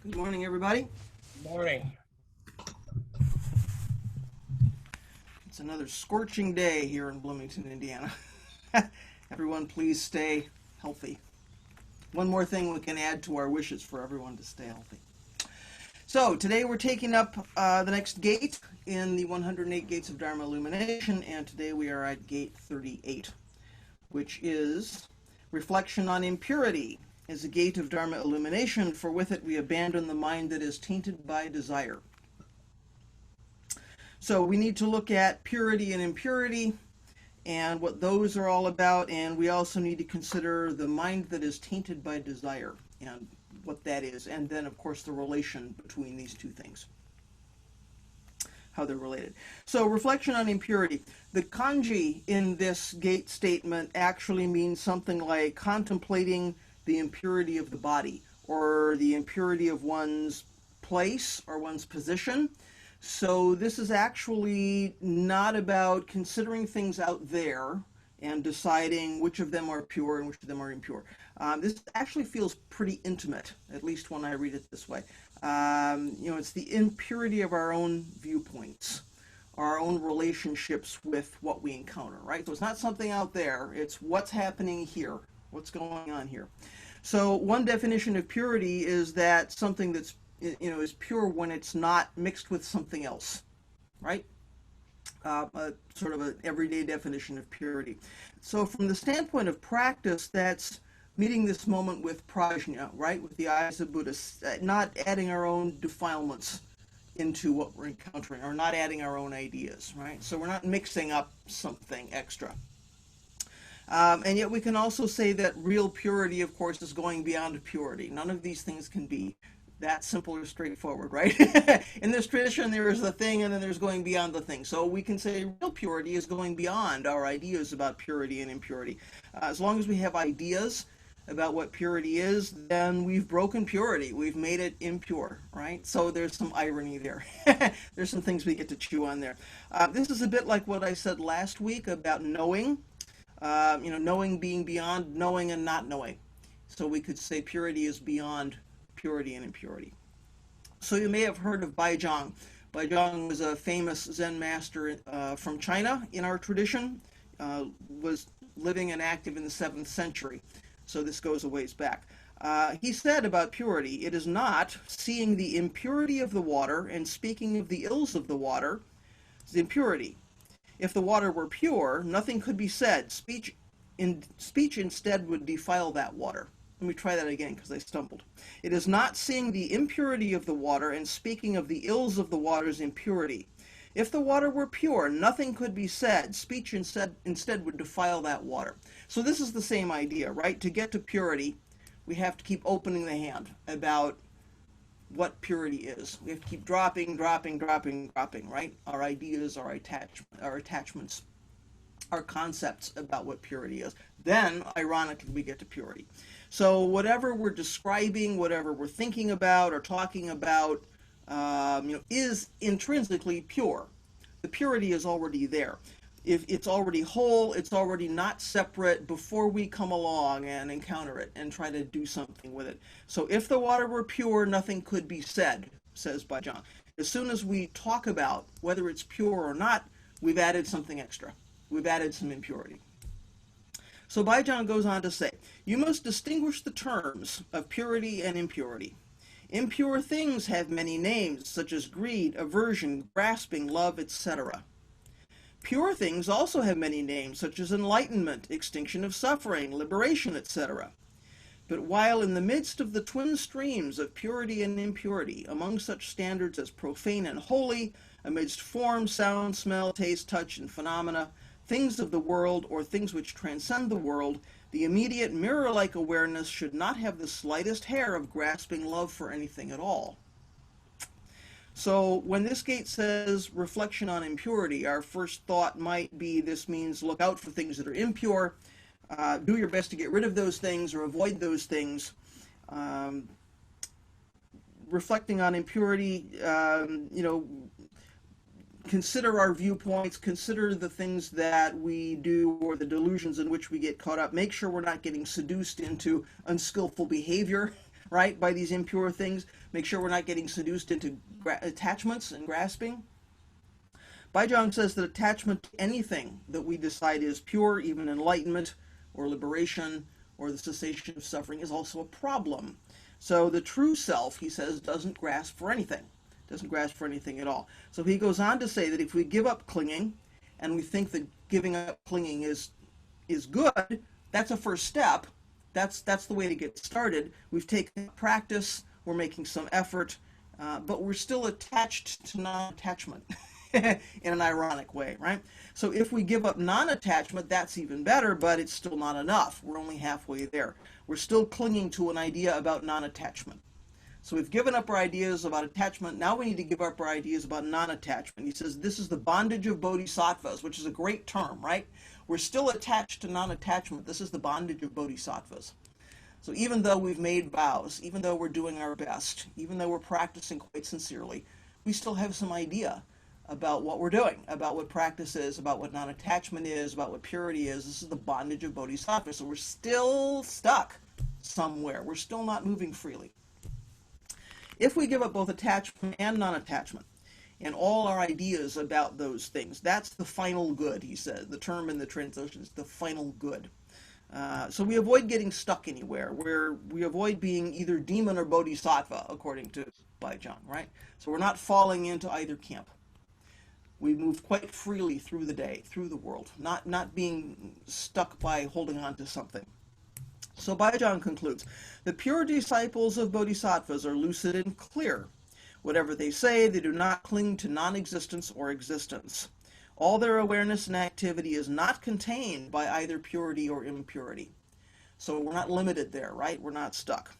Good morning, everybody. Morning. It's another scorching day here in Bloomington, Indiana. Everyone, please stay healthy. One more thing we can add to our wishes for everyone to stay healthy. So, today we're taking up the next gate in the 108 Gates of Dharma Illumination, and today we are at Gate 38, which is Reflection on Impurity is a gate of Dharma illumination, for with it we abandon the mind that is tainted by desire. So we need to look at purity and impurity and what those are all about, and we also need to consider the mind that is tainted by desire and what that is, and then of course the relation between these two things, how they're related. So reflection on impurity. The kanji in this gate statement actually means something like contemplating the impurity of the body or the impurity of one's place or one's position. So this is actually not about considering things out there and deciding which of them are pure and which of them are impure. This actually feels pretty intimate, at least when I read it this way. It's the impurity of our own viewpoints, our own relationships with what we encounter, right? So it's not something out there, it's what's happening here, what's going on here. So one definition of purity is that something that's is pure when it's not mixed with something else, right? Sort of an everyday definition of purity. So from the standpoint of practice, that's meeting this moment with prajna, right? With the eyes of Buddha, not adding our own defilements into what we're encountering, or not adding our own ideas, right? So we're not mixing up something extra. And yet we can also say that real purity, of course, is going beyond purity. None of these things can be that simple or straightforward, right? In this tradition, there is the thing, and then there's going beyond the thing. So we can say real purity is going beyond our ideas about purity and impurity. As long as we have ideas about what purity is, then we've broken purity. We've made it impure, right? So there's some irony there. There's some things we get to chew on there. This is a bit like what I said last week about knowing. Knowing being beyond knowing and not knowing. So we could say purity is beyond purity and impurity. So you may have heard of Baizhang. Baizhang was a famous Zen master from China in our tradition, was living and active in the 7th century. So this goes a ways back. He said about purity, it is not seeing the impurity of the water and speaking of the ills of the water, is impurity. If the water were pure, nothing could be said. Speech instead would defile that water. Let me try that again because I stumbled. It is not seeing the impurity of the water and speaking of the ills of the water's impurity. If the water were pure, nothing could be said. Speech instead would defile that water. So this is the same idea, right? To get to purity, we have to keep opening the hand about what purity is. We have to keep dropping, right? Our ideas, our attachments, our concepts about what purity is. Then, ironically, we get to purity. So whatever we're describing, whatever we're thinking about or talking about, is intrinsically pure. The purity is already there. If it's already whole, it's already not separate before we come along and encounter it and try to do something with it. So if the water were pure, nothing could be said, says Baizhang. As soon as we talk about whether it's pure or not, we've added something extra. We've added some impurity. So Baizhang goes on to say, you must distinguish the terms of purity and impurity. Impure things have many names, such as greed, aversion, grasping, love, etc. Pure things also have many names, such as enlightenment, extinction of suffering, liberation, etc. But while in the midst of the twin streams of purity and impurity, among such standards as profane and holy, amidst form, sound, smell, taste, touch, and phenomena, things of the world or things which transcend the world, the immediate mirror-like awareness should not have the slightest hair of grasping love for anything at all. So when this gate says reflection on impurity, our first thought might be this means look out for things that are impure, do your best to get rid of those things or avoid those things. Reflecting on impurity, consider our viewpoints, consider the things that we do or the delusions in which we get caught up. Make sure we're not getting seduced into unskillful behavior right, by these impure things. Make sure we're not getting seduced into attachments and grasping. Bajang says that attachment to anything that we decide is pure, even enlightenment or liberation or the cessation of suffering, is also a problem. So the true self, he says, doesn't grasp for anything, doesn't grasp for anything at all. So he goes on to say that if we give up clinging, and we think that giving up clinging is good, that's a first step. That's the way to get started. We've taken practice, we're making some effort, but we're still attached to non-attachment in an ironic way, right? So if we give up non-attachment, that's even better, but it's still not enough. We're only halfway there. We're still clinging to an idea about non-attachment. So we've given up our ideas about attachment. Now we need to give up our ideas about non-attachment. He says this is the bondage of bodhisattvas, which is a great term, right? We're still attached to non-attachment. This is the bondage of bodhisattvas. So even though we've made vows, even though we're doing our best, even though we're practicing quite sincerely, we still have some idea about what we're doing, about what practice is, about what non-attachment is, about what purity is. This is the bondage of bodhisattvas. So we're still stuck somewhere. We're still not moving freely. If we give up both attachment and non-attachment, and all our ideas about those things, that's the final good, he says. The term in the translation is the final good. So we avoid getting stuck anywhere, where we avoid being either demon or bodhisattva, according to Bajang, right? So we're not falling into either camp. We move quite freely through the day, through the world, not being stuck by holding on to something. So Bajang concludes, the pure disciples of bodhisattvas are lucid and clear. Whatever they say, they do not cling to non-existence or existence. All their awareness and activity is not contained by either purity or impurity. So we're not limited there, right? We're not stuck.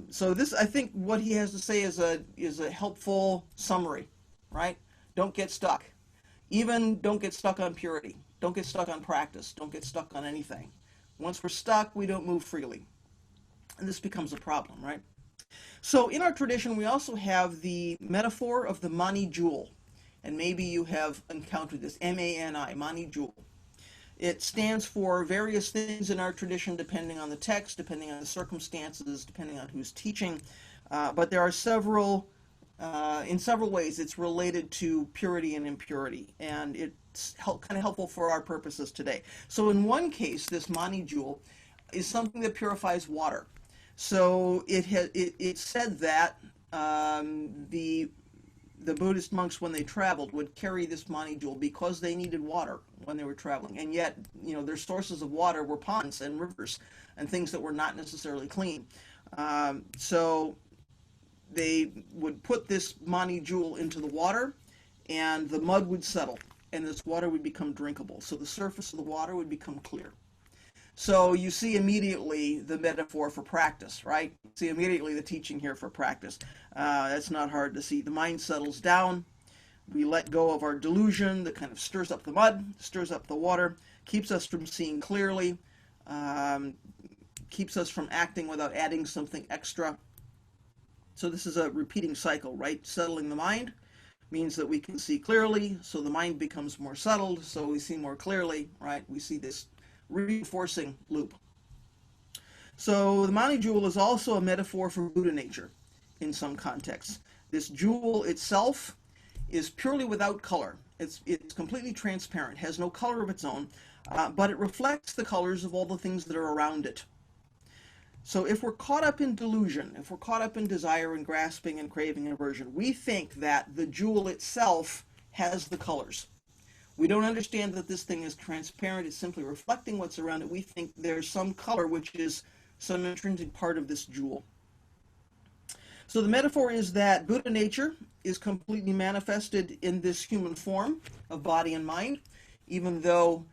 So this, I think, what he has to say is a helpful summary, right? Don't get stuck. Even don't get stuck on purity. Don't get stuck on practice. Don't get stuck on anything. Once we're stuck, we don't move freely. And this becomes a problem, right? So in our tradition, we also have the metaphor of the mani jewel. And maybe you have encountered this, M-A-N-I, mani jewel. It stands for various things in our tradition, depending on the text, depending on the circumstances, depending on who's teaching. But there are several, in several ways, it's related to purity and impurity. And it's kind of helpful for our purposes today. So in one case, this mani jewel is something that purifies water. So it said that the Buddhist monks, when they traveled, would carry this mani jewel because they needed water when they were traveling. And yet, their sources of water were ponds and rivers and things that were not necessarily clean. So they would put this mani jewel into the water, and the mud would settle, and this water would become drinkable. So the surface of the water would become clear. So you see immediately the metaphor for practice, right? You see immediately the teaching here for practice. That's not hard to see. The mind settles down. We let go of our delusion that kind of stirs up the mud, stirs up the water, keeps us from seeing clearly, keeps us from acting without adding something extra. So this is a repeating cycle, right? Settling the mind means that we can see clearly, so the mind becomes more settled, so we see more clearly, right? We see this reinforcing loop. So the mani jewel is also a metaphor for Buddha nature in some contexts. This jewel itself is purely without color. It's completely transparent, has no color of its own, but it reflects the colors of all the things that are around it. So if we're caught up in delusion, if we're caught up in desire and grasping and craving and aversion, we think that the jewel itself has the colors. We don't understand that this thing is transparent. It's simply reflecting what's around it. We think there's some color which is some intrinsic part of this jewel. So the metaphor is that Buddha nature is completely manifested in this human form of body and mind. Even though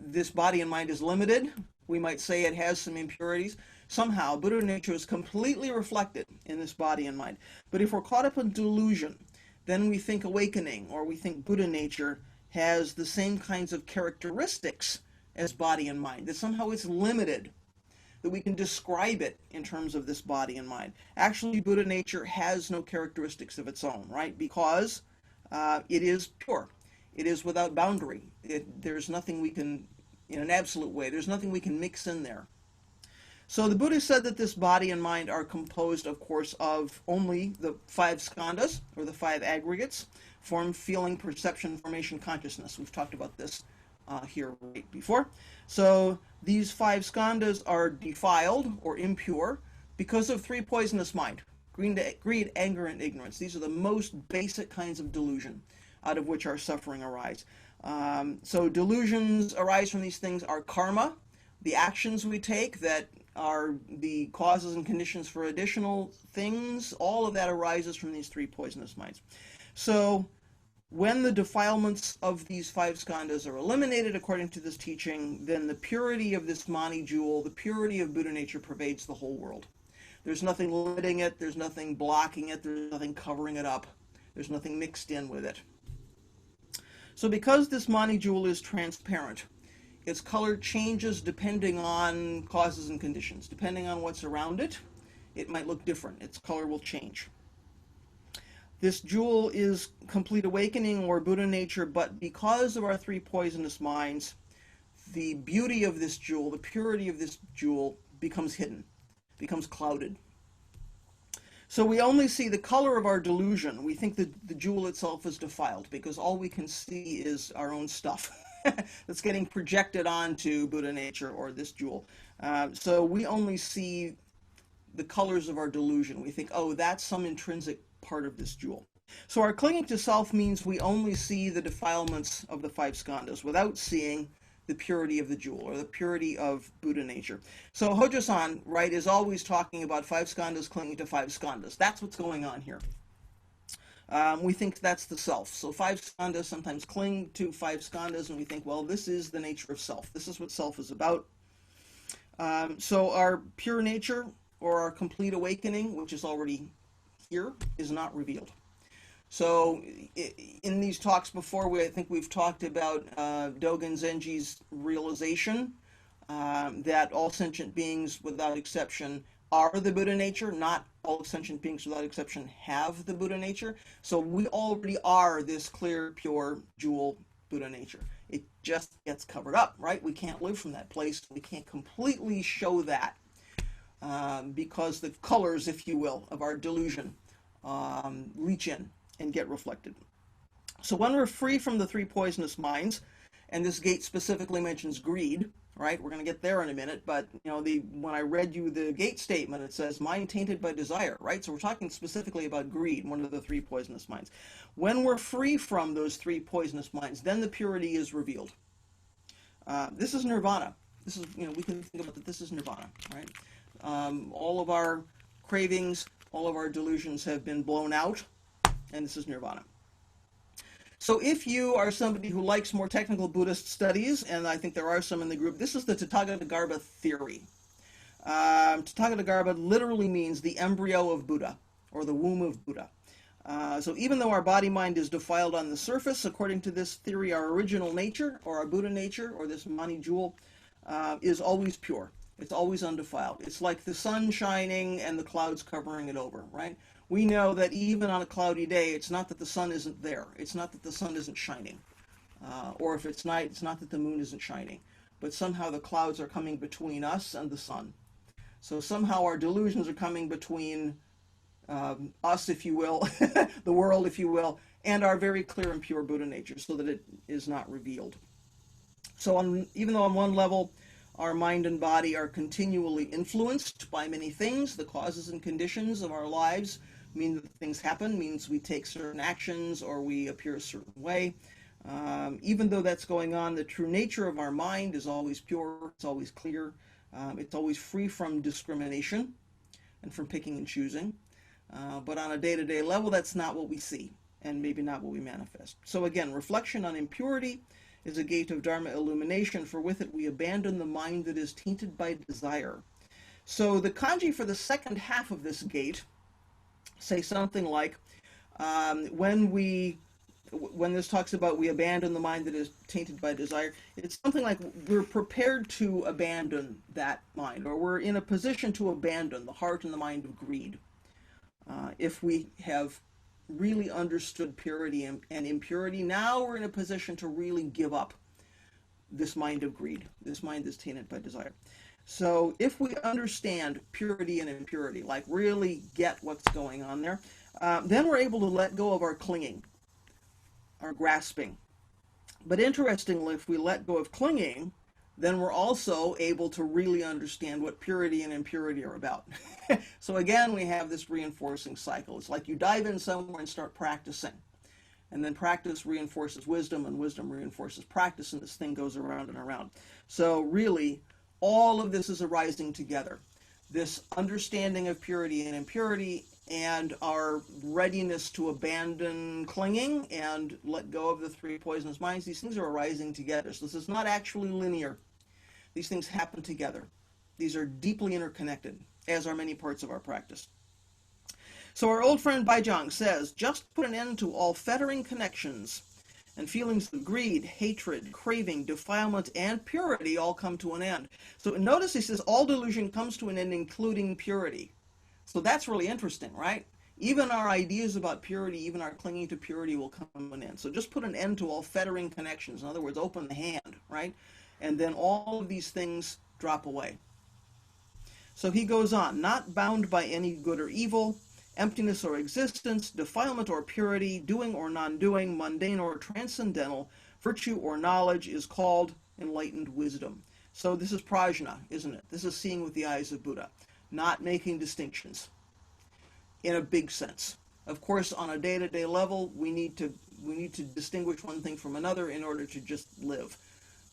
this body and mind is limited, we might say it has some impurities. Somehow, Buddha nature is completely reflected in this body and mind. But if we're caught up in delusion, then we think awakening, or we think Buddha nature has the same kinds of characteristics as body and mind, that somehow it's limited, that we can describe it in terms of this body and mind. Actually, Buddha nature has no characteristics of its own, right? Because it is pure. It is without boundary. There's nothing we can, in an absolute way, there's nothing we can mix in there. So the Buddha said that this body and mind are composed, of course, of only the 5 skandhas, or the 5 aggregates: form, feeling, perception, formation, consciousness. We've talked about this here right before. So these 5 skandhas are defiled or impure because of 3 poisonous mind: greed, anger, and ignorance. These are the most basic kinds of delusion out of which our suffering arise. So delusions arise from these things are karma, the actions we take that are the causes and conditions for additional things. All of that arises from these 3 poisonous minds. So when the defilements of these 5 skandhas are eliminated according to this teaching, then the purity of this Mani jewel, the purity of Buddha nature, pervades the whole world. There's nothing limiting it, there's nothing blocking it, there's nothing covering it up, there's nothing mixed in with it. So because this Mani jewel is transparent, its color changes depending on causes and conditions. Depending on what's around it, it might look different. Its color will change. This jewel is complete awakening or Buddha nature, but because of our 3 poisonous minds, the beauty of this jewel, the purity of this jewel, becomes hidden, becomes clouded. So we only see the color of our delusion. We think that the jewel itself is defiled because all we can see is our own stuff that's getting projected onto Buddha nature or this jewel. So we only see the colors of our delusion. We think, oh, that's some intrinsic part of this jewel. So our clinging to self means we only see the defilements of the 5 skandhas without seeing the purity of the jewel or the purity of Buddha nature. So Hojo-san, right, is always talking about 5 skandhas clinging to 5 skandhas. That's what's going on here. We think that's the self. So 5 skandhas sometimes cling to 5 skandhas, and we think, well, this is the nature of self. This is what self is about. So our pure nature or our complete awakening, which is already here, is not revealed. So in these talks before, I think we've talked about Dogen Zenji's realization that all sentient beings without exception are the Buddha nature. Not all sentient beings without exception have the Buddha nature. So we already are this clear, pure, jewel Buddha nature. It just gets covered up, right? We can't live from that place. We can't completely show that because the colors, if you will, of our delusion leach in and get reflected. So when we're free from the 3 poisonous minds, and this gate specifically mentions greed, right? We're going to get there in a minute, but you know, when I read you the gate statement, it says mind tainted by desire, right? So we're talking specifically about greed, one of the 3 poisonous minds. When we're free from those 3 poisonous minds, then the purity is revealed. This is nirvana. This is, you know, we can think about that. This is nirvana, right? All of our cravings, all of our delusions have been blown out, and this is nirvana. So if you are somebody who likes more technical Buddhist studies, and I think there are some in the group, this is the Tathagata theory. Tathagata literally means the embryo of Buddha, or the womb of Buddha. So even though our body-mind is defiled on the surface, according to this theory, our original nature, or our Buddha nature, or this Mani jewel, is always pure. It's always undefiled. It's like the sun shining and the clouds covering it over, right? We know that even on a cloudy day, it's not that the sun isn't there. It's not that the sun isn't shining. Or if it's night, it's not that the moon isn't shining. But somehow the clouds are coming between us and the sun. So somehow our delusions are coming between us, if you will, the world, if you will, and our very clear and pure Buddha nature, so that it is not revealed. So even though on one level, our mind and body are continually influenced by many things, the causes and conditions of our lives mean that things happen, means we take certain actions or we appear a certain way. Even though that's going on, the true nature of our mind is always pure, it's always clear, it's always free from discrimination and from picking and choosing. But on a day-to-day level, that's not what we see, and maybe not what we manifest. So again, reflection on impurity is a gate of Dharma illumination, for with it we abandon the mind that is tainted by desire. So the kanji for the second half of this gate say something like, when this talks about we abandon the mind that is tainted by desire, it's something like we're prepared to abandon that mind, or we're in a position to abandon the heart and the mind of greed. If we have really understood purity and impurity, now we're in a position to really give up this mind of greed, this mind that's tainted by desire. So if we understand purity and impurity, like really get what's going on there, then we're able to let go of our clinging, our grasping. But interestingly, if we let go of clinging, then we're also able to really understand what purity and impurity are about. So again, we have this reinforcing cycle. It's like you dive in somewhere and start practicing. And then practice reinforces wisdom, and wisdom reinforces practice, and this thing goes around and around. So really, all of this is arising together. This understanding of purity and impurity, and our readiness to abandon clinging and let go of the three poisonous minds, these things are arising together. So this is not actually linear. These things happen together. These are deeply interconnected, as are many parts of our practice. So our old friend Baizhang says, just put an end to all fettering connections, and feelings of greed, hatred, craving, defilement, and purity all come to an end. So notice he says all delusion comes to an end, including purity. So that's really interesting, right? Even our ideas about purity, even our clinging to purity will come to an end. So just put an end to all fettering connections. In other words, open the hand, right? And then all of these things drop away. So he goes on, not bound by any good or evil, emptiness or existence, defilement or purity, doing or non-doing, mundane or transcendental, virtue or knowledge is called enlightened wisdom. So this is prajna, isn't it? This is seeing with the eyes of Buddha, not making distinctions in a big sense. Of course, on a day-to-day level, we need to distinguish one thing from another in order to just live.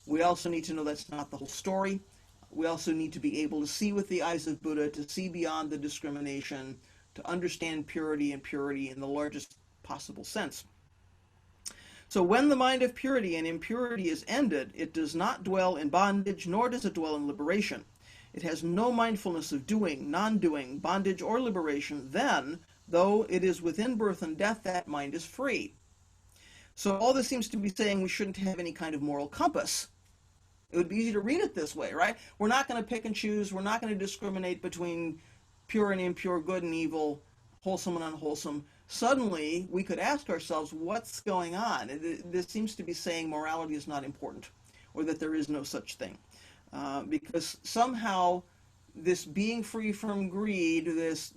We also need to know that's not the whole story. We also need to be able to see with the eyes of Buddha, to see beyond the discrimination, to understand purity and purity in the largest possible sense. So when the mind of purity and impurity is ended, it does not dwell in bondage, nor does it dwell in liberation. It has no mindfulness of doing, non-doing, bondage, or liberation. Then, though it is within birth and death, that mind is free. So all this seems to be saying we shouldn't have any kind of moral compass. It would be easy to read it this way, right? We're not going to pick and choose. We're not going to discriminate between pure and impure, good and evil, wholesome and unwholesome. Suddenly, we could ask ourselves, what's going on? This seems to be saying morality is not important, or that there is no such thing. Because somehow this being free from greed, this,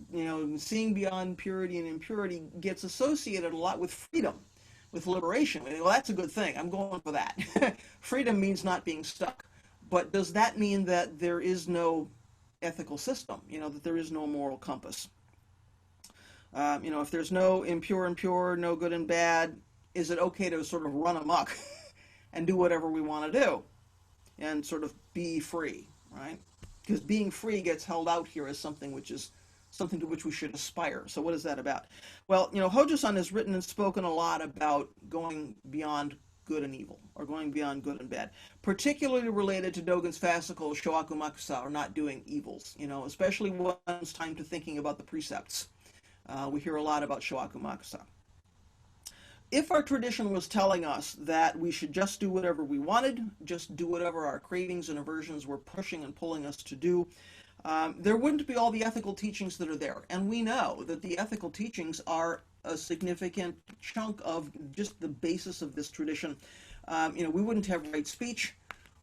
seeing beyond purity and impurity gets associated a lot with freedom, with liberation. Well, that's a good thing. I'm going for that. Freedom means not being stuck. But does that mean that there is no ethical system, that there is no moral compass? If there's no impure and pure, no good and bad, is it okay to sort of run amok and do whatever we want to do and sort of be free, right? Because being free gets held out here as something to which we should aspire. So what is that about? Well, Hojo-san has written and spoken a lot about going beyond good and evil, or going beyond good and bad, particularly related to Dogen's fascicle Shoaku Makusa, or not doing evils, especially when it's time to thinking about the precepts. We hear a lot about Shoaku Makusa. If our tradition was telling us that we should just do whatever we wanted, just do whatever our cravings and aversions were pushing and pulling us to do, there wouldn't be all the ethical teachings that are there. And we know that the ethical teachings are a significant chunk of just the basis of this tradition. We wouldn't have right speech.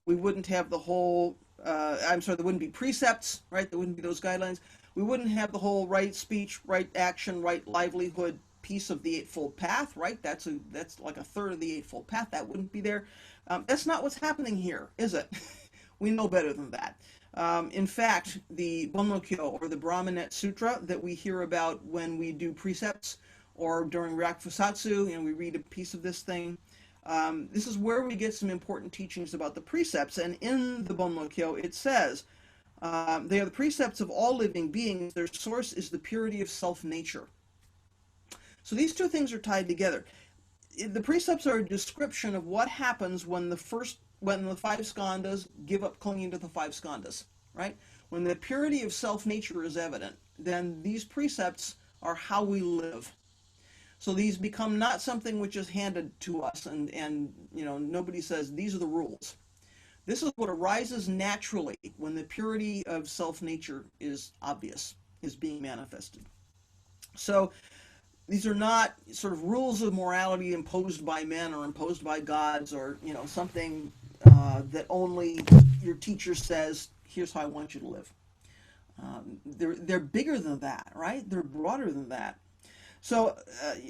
We wouldn't have the whole, there wouldn't be precepts, right? There wouldn't be those guidelines. We wouldn't have the whole right speech, right action, right livelihood piece of the Eightfold Path, right? That's like a third of the Eightfold Path. That wouldn't be there. That's not what's happening here, is it? We know better than that. In fact, the Bonmokyo, or the Brahmanet Sutra that we hear about when we do precepts, or during Rakfusatsu, we read a piece of this thing. This is where we get some important teachings about the precepts. And in the Bonmokyo, it says, they are the precepts of all living beings. Their source is the purity of self-nature. So these two things are tied together. The precepts are a description of what happens when the five skandhas give up clinging to the five skandhas, right? When the purity of self-nature is evident, then these precepts are how we live. So these become not something which is handed to us and nobody says, these are the rules. This is what arises naturally when the purity of self-nature is obvious, is being manifested. So these are not sort of rules of morality imposed by men or imposed by gods, or something that only your teacher says, here's how I want you to live. They're bigger than that, right? They're broader than that. So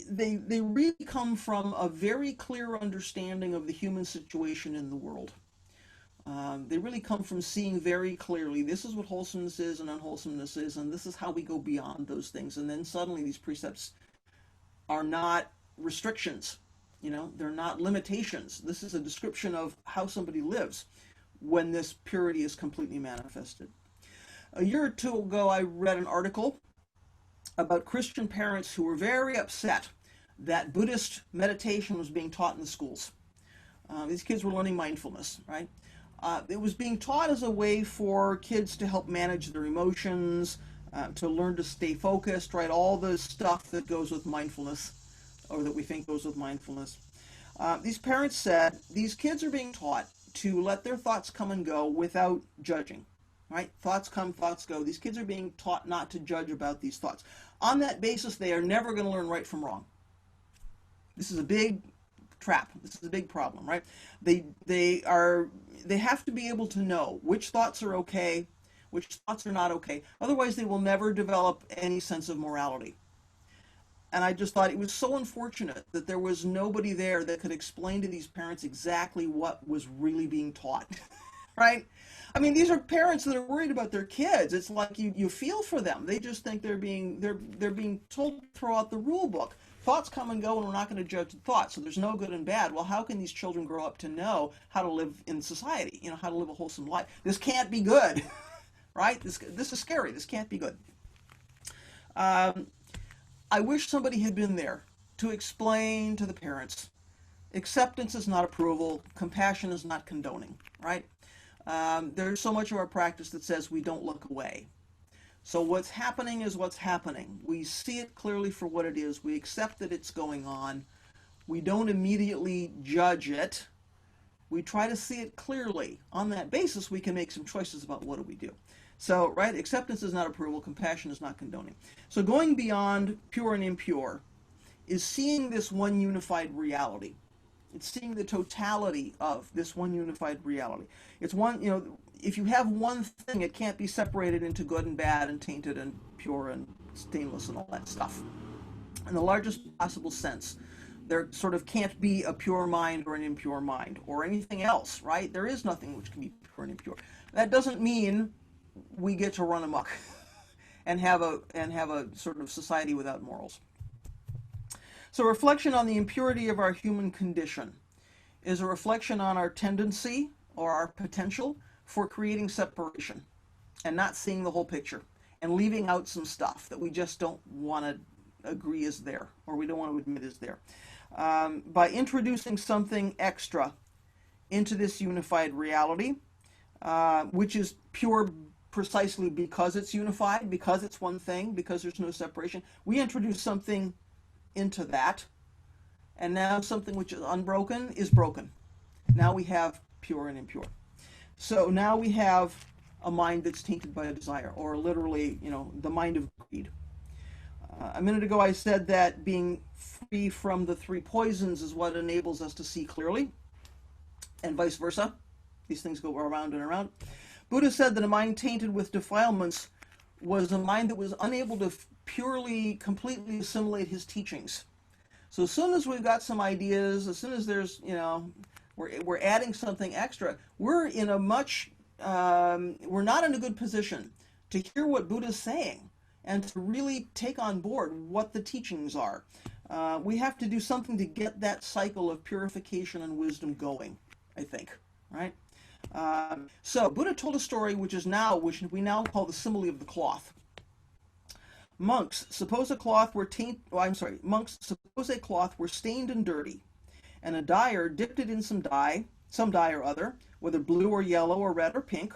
they really come from a very clear understanding of the human situation in the world. They really come from seeing very clearly, this is what wholesomeness is and unwholesomeness is, and this is how we go beyond those things. And then suddenly these precepts are not restrictions, they're not limitations. This is a description of how somebody lives when this purity is completely manifested. A year or two ago, I read an article about Christian parents who were very upset that Buddhist meditation was being taught in the schools. These kids were learning mindfulness, right? It was being taught as a way for kids to help manage their emotions, to learn to stay focused, right? All the stuff that goes with mindfulness, or that we think goes with mindfulness. These parents said these kids are being taught to let their thoughts come and go without judging, right? Thoughts come, thoughts go. These kids are being taught not to judge about these thoughts. On that basis, they are never going to learn right from wrong. This is a big trap. This is a big problem, right? They have to be able to know which thoughts are okay, which thoughts are not okay. Otherwise, they will never develop any sense of morality. And I just thought it was so unfortunate that there was nobody there that could explain to these parents exactly what was really being taught, right? I mean, these are parents that are worried about their kids. It's like you feel for them. They just think they're being told to throw out the rule book. Thoughts come and go, and we're not going to judge the thoughts. So there's no good and bad. Well, how can these children grow up to know how to live in society? How to live a wholesome life. This can't be good, right? This is scary. This can't be good. I wish somebody had been there to explain to the parents, acceptance is not approval, compassion is not condoning, right? There's so much of our practice that says we don't look away. So what's happening is what's happening. We see it clearly for what it is. We accept that it's going on. We don't immediately judge it. We try to see it clearly. On that basis, we can make some choices about what do we do. So, right, acceptance is not approval, compassion is not condoning. So going beyond pure and impure is seeing this one unified reality. It's seeing the totality of this one unified reality. It's one, if you have one thing, it can't be separated into good and bad and tainted and pure and stainless and all that stuff. In the largest possible sense, there sort of can't be a pure mind or an impure mind or anything else, right? There is nothing which can be pure and impure. That doesn't mean we get to run amok and have a sort of society without morals. So reflection on the impurity of our human condition is a reflection on our tendency or our potential for creating separation and not seeing the whole picture and leaving out some stuff that we just don't want to agree is there or we don't want to admit is there. By introducing something extra into this unified reality, which is pure precisely because it's unified, because it's one thing, because there's no separation, we introduce something into that, and now something which is unbroken is broken. Now we have pure and impure. So now we have a mind that's tainted by a desire, or literally, the mind of greed. A minute ago I said that being free from the three poisons is what enables us to see clearly, and vice versa. These things go around and around. Buddha said that a mind tainted with defilements was a mind that was unable to purely, completely assimilate his teachings. So as soon as we've got some ideas, as soon as there's, we're adding something extra, we're in a we're not in a good position to hear what Buddha's saying and to really take on board what the teachings are. We have to do something to get that cycle of purification and wisdom going, I think, right? So Buddha told a story which we now call the simile of the cloth. Monks, suppose a cloth were stained and dirty, and a dyer dipped it in some dye or other, whether blue or yellow or red or pink.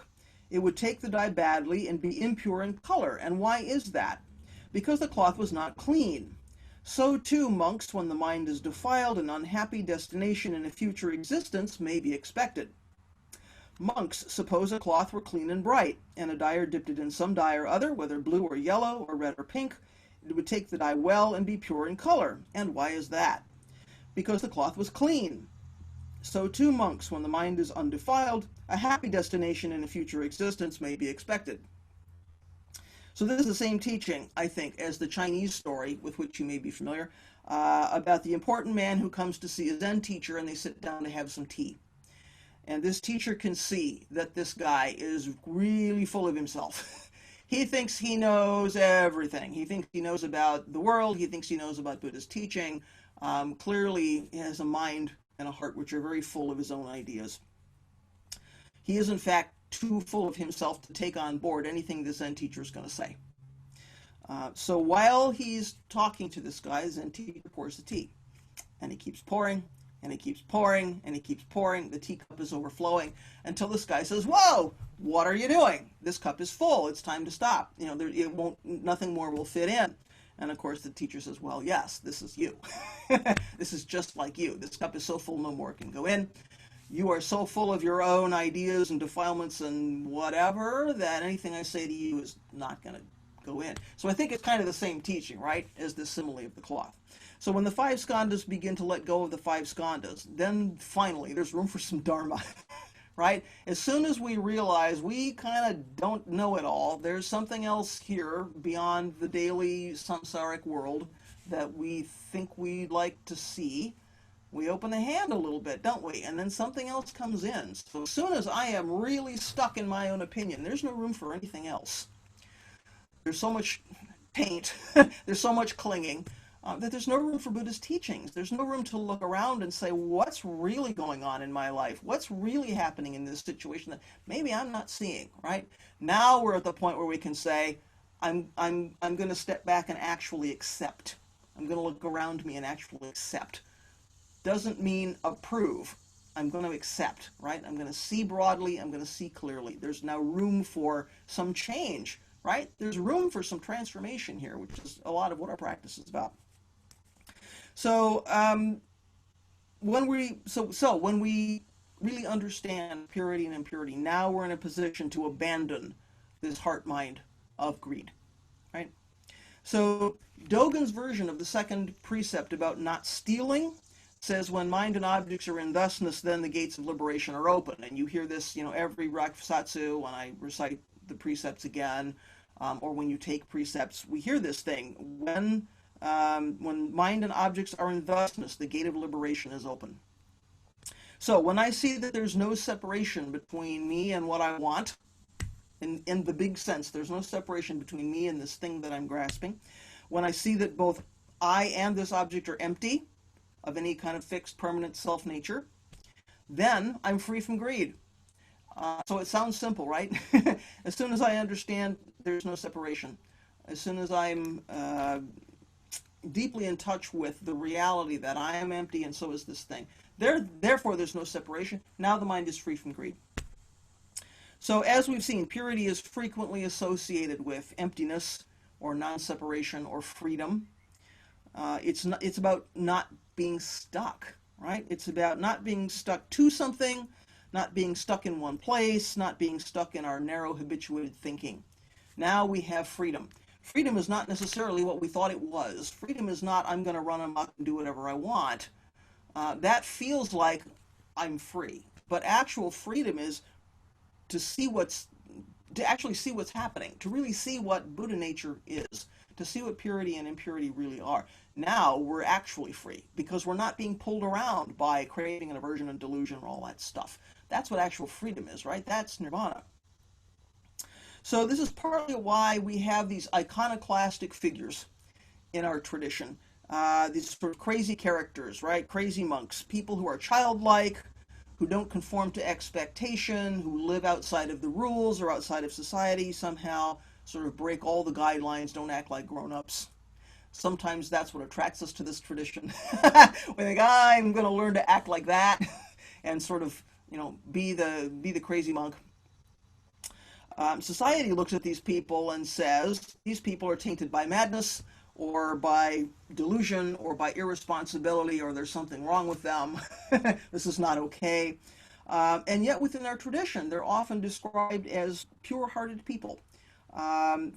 It would take the dye badly and be impure in color. And why is that? Because the cloth was not clean. So too, monks, when the mind is defiled, an unhappy destination in a future existence may be expected. Monks, suppose a cloth were clean and bright, and a dyer dipped it in some dye or other, whether blue or yellow or red or pink. It would take the dye well and be pure in color. And why is that? Because the cloth was clean. So too monks, when the mind is undefiled, a happy destination in a future existence may be expected. So this is the same teaching, I think, as the Chinese story with which you may be familiar, about the important man who comes to see a Zen teacher and they sit down to have some tea. And this teacher can see that this guy is really full of himself. He thinks he knows everything. He thinks he knows about the world. He thinks he knows about Buddha's teaching. Clearly, he has a mind and a heart which are very full of his own ideas. He is, in fact, too full of himself to take on board anything the Zen teacher is going to say. So while he's talking to this guy, the Zen teacher pours the tea. And he keeps pouring, and he keeps pouring, and he keeps pouring. The teacup is overflowing until this guy says, "Whoa, what are you doing? This cup is full. It's time to stop. Nothing more will fit in." And of course the teacher says, "Well, yes, this is you. This is just like you. This cup is so full no more can go in. You are so full of your own ideas and defilements and whatever that anything I say to you is not going to go in." So I think it's kind of the same teaching, right, as the simile of the cloth. So when the five skandhas begin to let go of the five skandhas, then finally there's room for some dharma, right? As soon as we realize we kind of don't know it all, there's something else here beyond the daily samsaric world that we think we'd like to see, we open the hand a little bit, don't we? And then something else comes in. So as soon as I am really stuck in my own opinion, there's no room for anything else. There's so much paint, there's so much clinging, that there's no room for Buddha's teachings. There's no room to look around and say, what's really going on in my life? What's really happening in this situation that maybe I'm not seeing, right? Now we're at the point where we can say, I'm going to step back and actually accept. I'm going to look around me and actually accept. Doesn't mean approve. I'm going to accept, right? I'm going to see broadly. I'm going to see clearly. There's now room for some change, right? There's room for some transformation here, which is a lot of what our practice is about. So when we really understand purity and impurity, now we're in a position to abandon this heart mind of greed, right? So Dogen's version of the second precept about not stealing says, when mind and objects are in thusness, then the gates of liberation are open. And you hear this, every rakusatsu when I recite the precepts again, or when you take precepts, we hear this thing. When mind and objects are in thusness, the gate of liberation is open. So when I see that there's no separation between me and what I want, in the big sense, there's no separation between me and this thing that I'm grasping. When I see that both I and this object are empty of any kind of fixed, permanent self-nature, then I'm free from greed. So it sounds simple, right? As soon as I understand there's no separation, as soon as I'm deeply in touch with the reality that I am empty and so is this thing, therefore there's no separation, now the mind is free from greed. So as we've seen, purity is frequently associated with emptiness or non-separation or freedom. It's about not being stuck, right? It's about not being stuck to something, not being stuck in one place, not being stuck in our narrow habituated thinking. Now we have freedom. Freedom is not necessarily what we thought it was. Freedom is not, I'm going to run amok and do whatever I want. That feels like I'm free. But actual freedom is to actually see what's happening, to really see what Buddha nature is, to see what purity and impurity really are. Now we're actually free because we're not being pulled around by craving and aversion and delusion and all that stuff. That's what actual freedom is, right? That's nirvana. So this is partly why we have these iconoclastic figures in our tradition. These sort of crazy characters, right? Crazy monks, people who are childlike, who don't conform to expectation, who live outside of the rules or outside of society, somehow sort of break all the guidelines, don't act like grown-ups. Sometimes that's what attracts us to this tradition. We think, I'm going to learn to act like that and sort of, be the crazy monk. Society looks at these people and says, these people are tainted by madness or by delusion or by irresponsibility, or there's something wrong with them. This is not okay. And yet within our tradition, they're often described as pure-hearted people.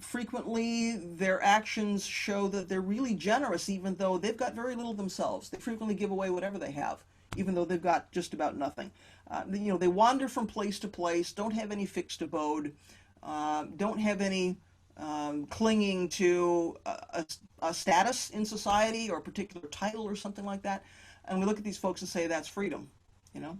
Frequently, their actions show that they're really generous, even though they've got very little themselves. They frequently give away whatever they have even though they've got just about nothing. They wander from place to place, don't have any fixed abode, don't have any clinging to a status in society or a particular title or something like that. And we look at these folks and say that's freedom, you know.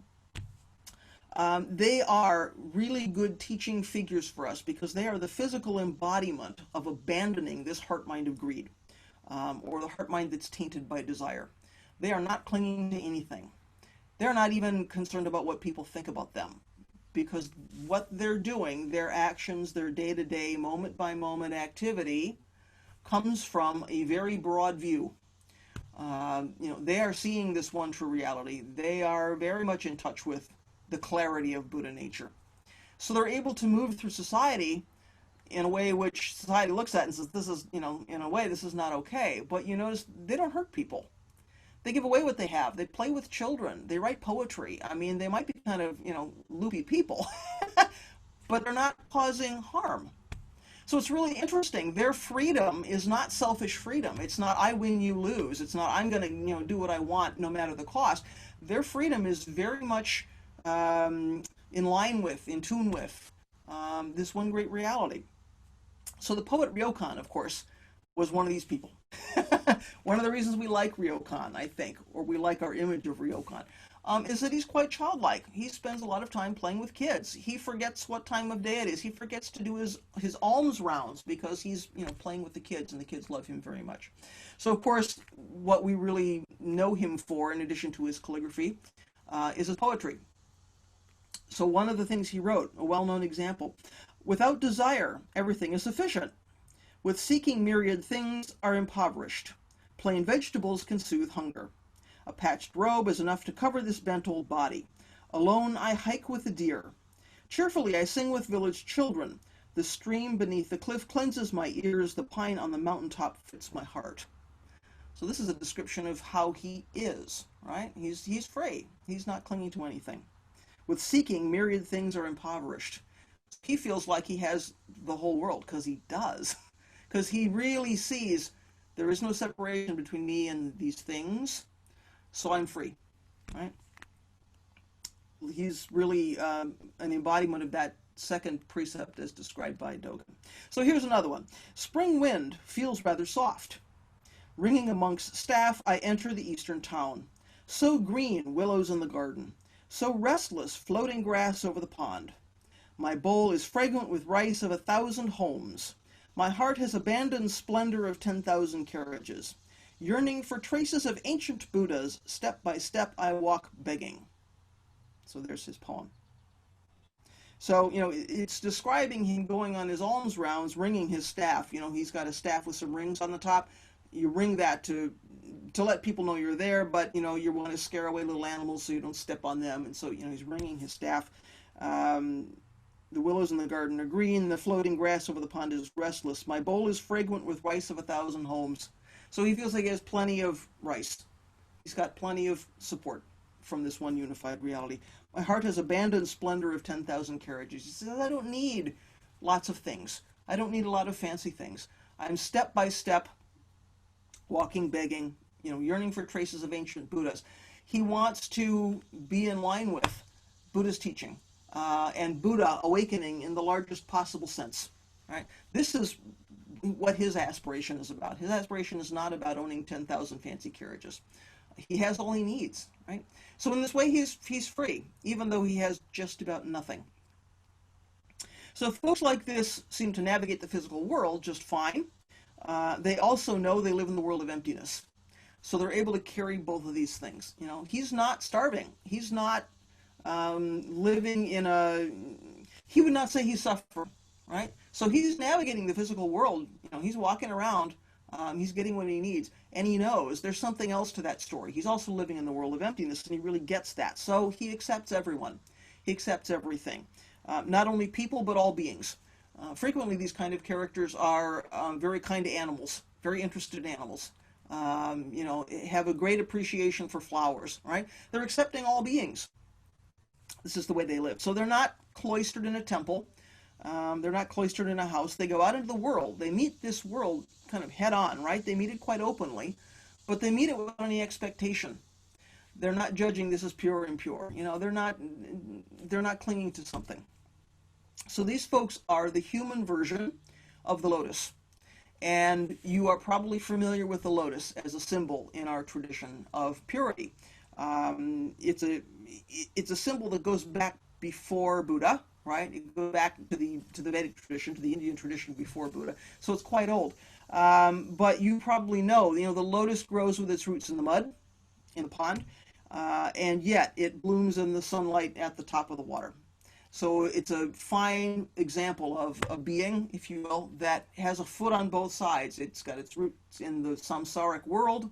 They are really good teaching figures for us because they are the physical embodiment of abandoning this heart mind of greed, or the heart mind that's tainted by desire. They are not clinging to anything. They're not even concerned about what people think about them, because what they're doing, their actions, their day-to-day, moment-by-moment activity, comes from a very broad view. They are seeing this one true reality. They are very much in touch with the clarity of Buddha nature. So they're able to move through society in a way which society looks at and says, this is, in a way, this is not okay. But you notice they don't hurt people. They give away what they have. They play with children. They write poetry. I mean, they might be kind of, loopy people, but they're not causing harm. So it's really interesting. Their freedom is not selfish freedom. It's not I win, you lose. It's not I'm going to, do what I want no matter the cost. Their freedom is very much in line with, in tune with this one great reality. So the poet Ryokan, of course, was one of these people. One of the reasons we like Ryokan, I think, or we like our image of Ryokan, is that he's quite childlike. He spends a lot of time playing with kids. He forgets what time of day it is. He forgets to do his alms rounds because he's playing with the kids, and the kids love him very much. So, of course, what we really know him for, in addition to his calligraphy, is his poetry. So one of the things he wrote, a well-known example, without desire, everything is sufficient. With seeking myriad things are impoverished. Plain vegetables can soothe hunger. A patched robe is enough to cover this bent old body. Alone I hike with the deer. Cheerfully I sing with village children. The stream beneath the cliff cleanses my ears. The pine on the mountaintop fits my heart. So this is a description of how he is, right? He's free. He's not clinging to anything. With seeking, myriad things are impoverished. He feels like he has the whole world, because he does. Because he really sees there is no separation between me and these things, so I'm free, right? He's really an embodiment of that second precept as described by Dogen. So here's another one. Spring wind feels rather soft. Ringing amongst staff, I enter the eastern town. So green, willows in the garden. So restless, floating grass over the pond. My bowl is fragrant with rice of 1,000 homes. My heart has abandoned splendor of 10,000 carriages. Yearning for traces of ancient Buddhas, step by step I walk begging. So there's his poem. So, it's describing him going on his alms rounds, ringing his staff. He's got a staff with some rings on the top. You ring that to let people know you're there, but, you want to scare away little animals so you don't step on them. And so, he's ringing his staff. The willows in the garden are green. The floating grass over the pond is restless. My bowl is fragrant with rice of 1,000 homes. So he feels like he has plenty of rice. He's got plenty of support from this one unified reality. My heart has abandoned splendor of 10,000 carriages. He says, I don't need lots of things. I don't need a lot of fancy things. I'm step by step walking, begging, yearning for traces of ancient Buddhas. He wants to be in line with Buddha's teaching. And Buddha awakening in the largest possible sense. Right? This is what his aspiration is about. His aspiration is not about owning 10,000 fancy carriages. He has all he needs. Right? So in this way, he's free, even though he has just about nothing. So folks like this seem to navigate the physical world just fine. They also know they live in the world of emptiness. So they're able to carry both of these things. He's not starving. He's not living in he would not say he's suffering, right? So he's navigating the physical world. He's walking around. He's getting what he needs. And he knows there's something else to that story. He's also living in the world of emptiness, and he really gets that. So he accepts everyone. He accepts everything. Not only people, but all beings. Frequently, these kind of characters are very kind to animals, very interested in animals. Have a great appreciation for flowers, right? They're accepting all beings. This is the way they live. So they're not cloistered in a temple. They're not cloistered in a house. They go out into the world. They meet this world kind of head on, right? They meet it quite openly, but they meet it without any expectation. They're not judging this as pure or impure. You know, they're not clinging to something. So these folks are the human version of the lotus. And you are probably familiar with the lotus as a symbol in our tradition of purity. It's a symbol that goes back before Buddha, right? It goes back to the Vedic tradition, to the Indian tradition before Buddha. So it's quite old. But you probably know, the lotus grows with its roots in the mud, in the pond, and yet it blooms in the sunlight at the top of the water. So it's a fine example of a being, if you will, that has a foot on both sides. It's got its roots in the samsaric world.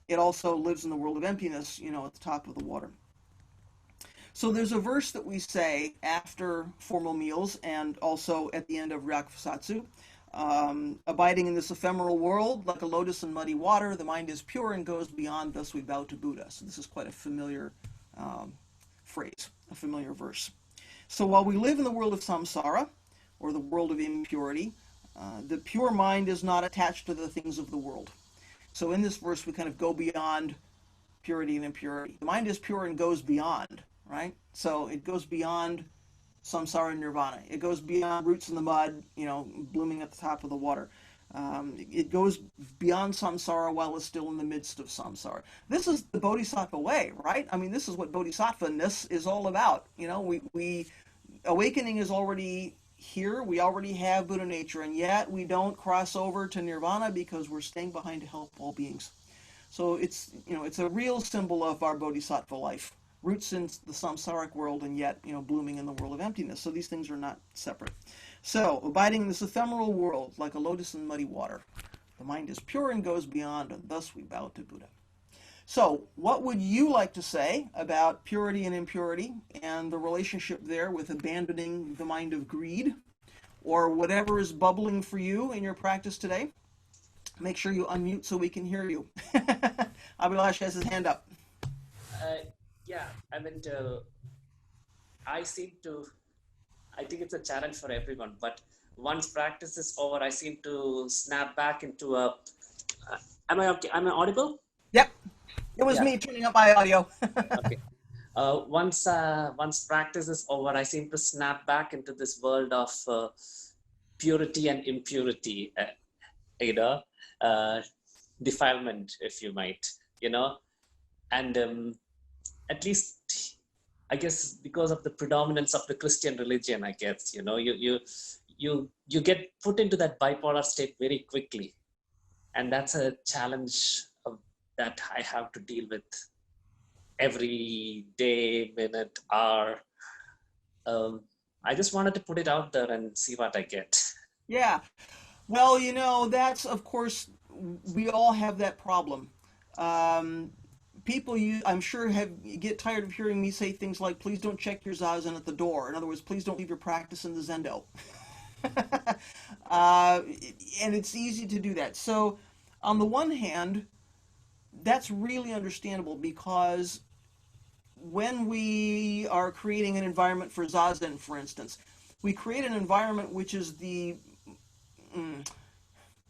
It also lives in the world of emptiness, at the top of the water. So there's a verse that we say after formal meals and also at the end of Ryakusatsu. Abiding in this ephemeral world, like a lotus in muddy water, the mind is pure and goes beyond, thus we bow to Buddha. So this is quite a familiar phrase, a familiar verse. So while we live in the world of samsara, or the world of impurity, the pure mind is not attached to the things of the world. So in this verse, we kind of go beyond purity and impurity. The mind is pure and goes beyond, right? So it goes beyond samsara and nirvana. It goes beyond roots in the mud, blooming at the top of the water. It goes beyond samsara while it's still in the midst of samsara. This is the bodhisattva way, right? I mean, this is what bodhisattva-ness is all about. Awakening is already here. We already have Buddha nature, and yet we don't cross over to nirvana because we're staying behind to help all beings. So it's a real symbol of our bodhisattva life. Roots in the samsaric world, and yet, blooming in the world of emptiness. So these things are not separate. So, abiding in this ephemeral world, like a lotus in muddy water, the mind is pure and goes beyond, and thus we bow to Buddha. So, what would you like to say about purity and impurity and the relationship there with abandoning the mind of greed, or whatever is bubbling for you in your practice today? Make sure you unmute so we can hear you. Abhilash has his hand up. Yeah, I mean, I think it's a challenge for everyone, but once practice is over, I seem to snap back into a, am I okay? Am I audible? Yep. It was me turning up my audio. Okay. Once practice is over, I seem to snap back into this world of purity and impurity, defilement, if you might, and at least, I guess, because of the predominance of the Christian religion, I guess, you get put into that bipolar state very quickly, and that's a challenge that I have to deal with every day, minute, hour. I just wanted to put it out there and see what I get. Yeah. Well, that's, of course, we all have that problem. People, I'm sure, get tired of hearing me say things like, please don't check your zazen at the door. In other words, please don't leave your practice in the Zendo. And it's easy to do that. So, on the one hand, that's really understandable, because when we are creating an environment for zazen, for instance, we create an environment which is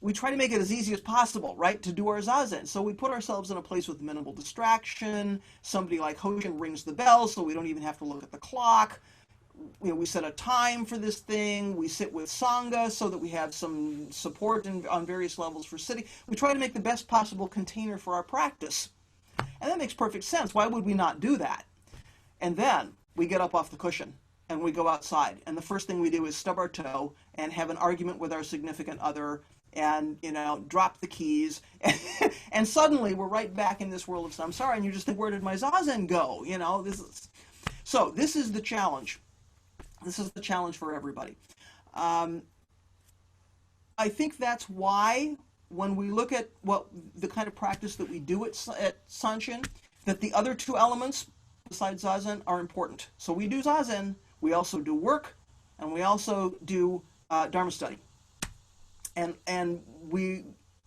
we try to make it as easy as possible, right, to do our zazen. So we put ourselves in a place with minimal distraction. Somebody like Hoshin rings the bell, so we don't even have to look at the clock. We set a time for this thing. We sit with Sangha so that we have some support on various levels for sitting. We try to make the best possible container for our practice. And that makes perfect sense. Why would we not do that? And then we get up off the cushion and we go outside. And the first thing we do is stub our toe and have an argument with our significant other and, drop the keys. And suddenly we're right back in this world of samsara, and you just think, where did my zazen go? This is the challenge. This is the challenge for everybody. I think that's why when we look at the kind of practice that we do at Sanshin, that the other two elements besides zazen are important. So we do zazen, we also do work, and we also do Dharma study. And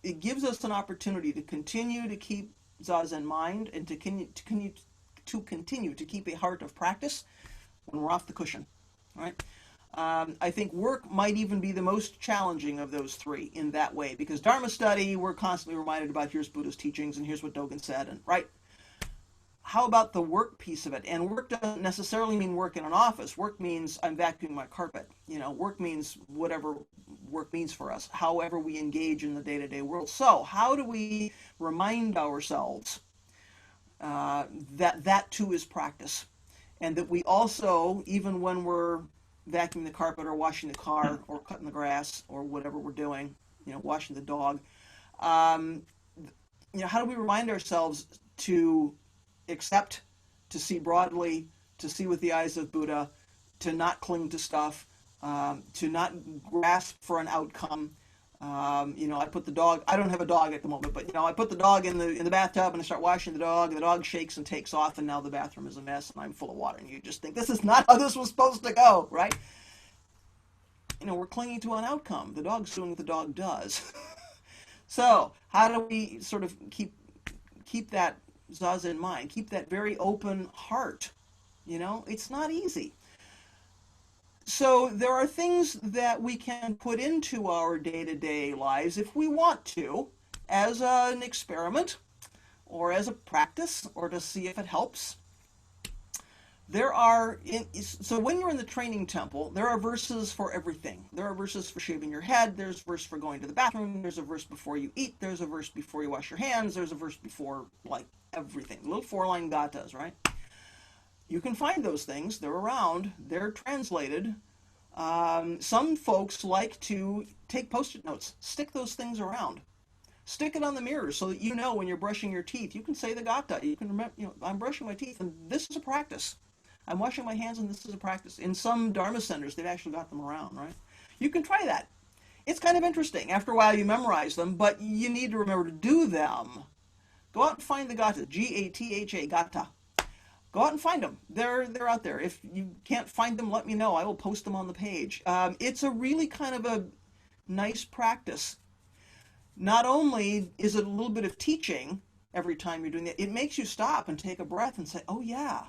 it gives us an opportunity to continue to keep zazen in mind and to continue to keep a heart of practice when we're off the cushion. Right? I think work might even be the most challenging of those three in that way, because Dharma study, we're constantly reminded about here's Buddha's teachings and here's what Dogen said, and right? how about the work piece of it? And work doesn't necessarily mean work in an office. Work means I'm vacuuming my carpet. You know, work means whatever work means for us, however we engage in the day-to-day world. So how do we remind ourselves that that too is practice? And that we also, even when we're vacuuming the carpet or washing the car or cutting the grass or whatever we're doing, you know, washing the dog, you know, how do we remind ourselves to accept, to see broadly, to see with the eyes of Buddha, to not cling to stuff, to not grasp for an outcome. You know, I put the dog, I don't have a dog at the moment, but, you know, I put the dog in the bathtub and I start washing the dog shakes and takes off, and now the bathroom is a mess and I'm full of water. And you just think, this is not how this was supposed to go, right? You know, we're clinging to an outcome. The dog's doing what the dog does. So how do we sort of keep that zazen in mind, keep that very open heart? You know, it's not easy. So there are things that we can put into our day-to-day lives if we want to, as an experiment or as a practice or to see if it helps. So when you're in the training temple, there are verses for everything. There are verses for shaving your head, there's a verse for going to the bathroom, there's a verse before you eat, there's a verse before you wash your hands, there's a verse before, like, everything. Little 4-line gathas, right? You can find those things. They're around. They're translated. Some folks like to take Post-it notes, stick those things around. Stick it on the mirror so that you know when you're brushing your teeth. You can say the gatha. You can remember, you know, I'm brushing my teeth and this is a practice. I'm washing my hands and this is a practice. In some Dharma centers, they've actually got them around, right? You can try that. It's kind of interesting. After a while, you memorize them, but you need to remember to do them. Go out and find the gatha, G-A-T-H-A, gatha. Go out and find them. They're out there. If you can't find them, let me know. I will post them on the page. It's a really kind of a nice practice. Not only is it a little bit of teaching every time you're doing it, it makes you stop and take a breath and say, oh yeah,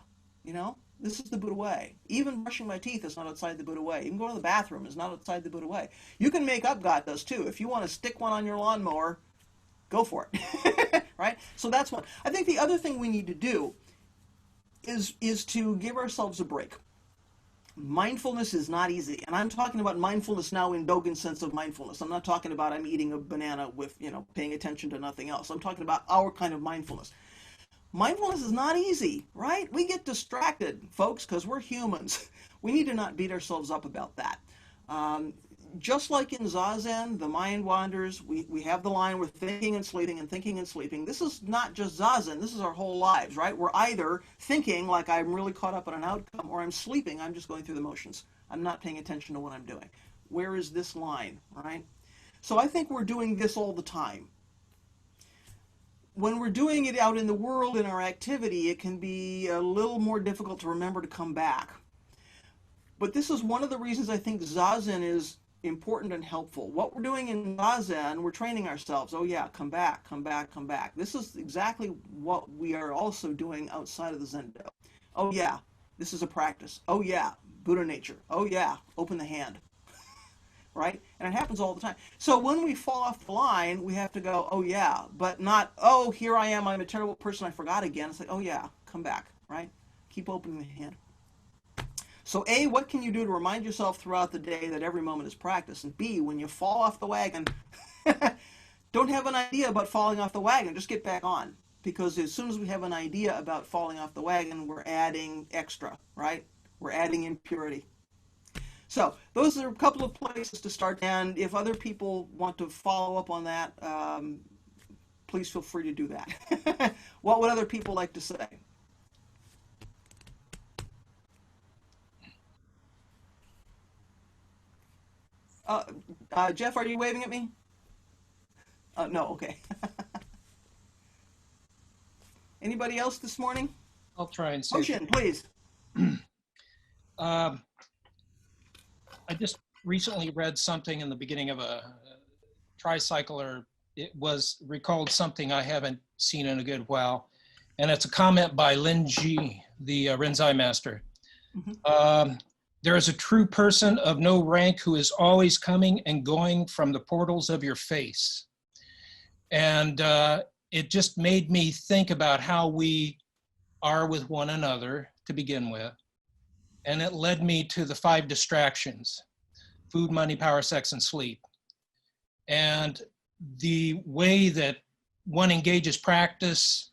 you know, this is the Buddha way. Even brushing my teeth is not outside the Buddha way. Even going to the bathroom is not outside the Buddha way. You can make up gathas too. If you want to stick one on your lawnmower, go for it, right? So that's one. I think the other thing we need to do is to give ourselves a break. Mindfulness is not easy. And I'm talking about mindfulness now in Dogen's sense of mindfulness. I'm not talking about I'm eating a banana with, you know, paying attention to nothing else. I'm talking about our kind of mindfulness. Mindfulness is not easy, right? We get distracted, folks, because we're humans. We need to not beat ourselves up about that. Just like in Zazen, the mind wanders. We have the line, we're thinking and sleeping and thinking and sleeping. This is not just Zazen, this is our whole lives, right? We're either thinking like I'm really caught up on an outcome, or I'm sleeping, I'm just going through the motions. I'm not paying attention to what I'm doing. Where is this line, right? So I think we're doing this all the time. When we're doing it out in the world in our activity, it can be a little more difficult to remember to come back. But this is one of the reasons I think Zazen is important and helpful. What we're doing in Zazen, we're training ourselves. Oh yeah, come back, come back, come back. This is exactly what we are also doing outside of the Zendo. Oh yeah, this is a practice. Oh yeah, Buddha nature. Oh yeah, open the hand. Right? And it happens all the time. So when we fall off the line, we have to go, oh yeah, but not, oh, here I am, I'm a terrible person, I forgot again. It's like, oh yeah, come back, right? Keep opening the hand. So A, what can you do to remind yourself throughout the day that every moment is practice? And B, when you fall off the wagon, don't have an idea about falling off the wagon, just get back on. Because as soon as we have an idea about falling off the wagon, we're adding extra, right? We're adding impurity. So those are a couple of places to start, and if other people want to follow up on that, please feel free to do that. What would other people like to say? Jeff, are you waving at me? No, okay. Anybody else this morning? I'll try and say. Ocean, please. I just recently read something in the beginning of a tricycle, or it was recalled something I haven't seen in a good while. And it's a comment by Lin Ji, the Rinzai master. Mm-hmm. There is a true person of no rank who is always coming and going from the portals of your face. And it just made me think about how we are with one another to begin with. And it led me to the 5 distractions: food, money, power, sex, and sleep. And the way that one engages practice,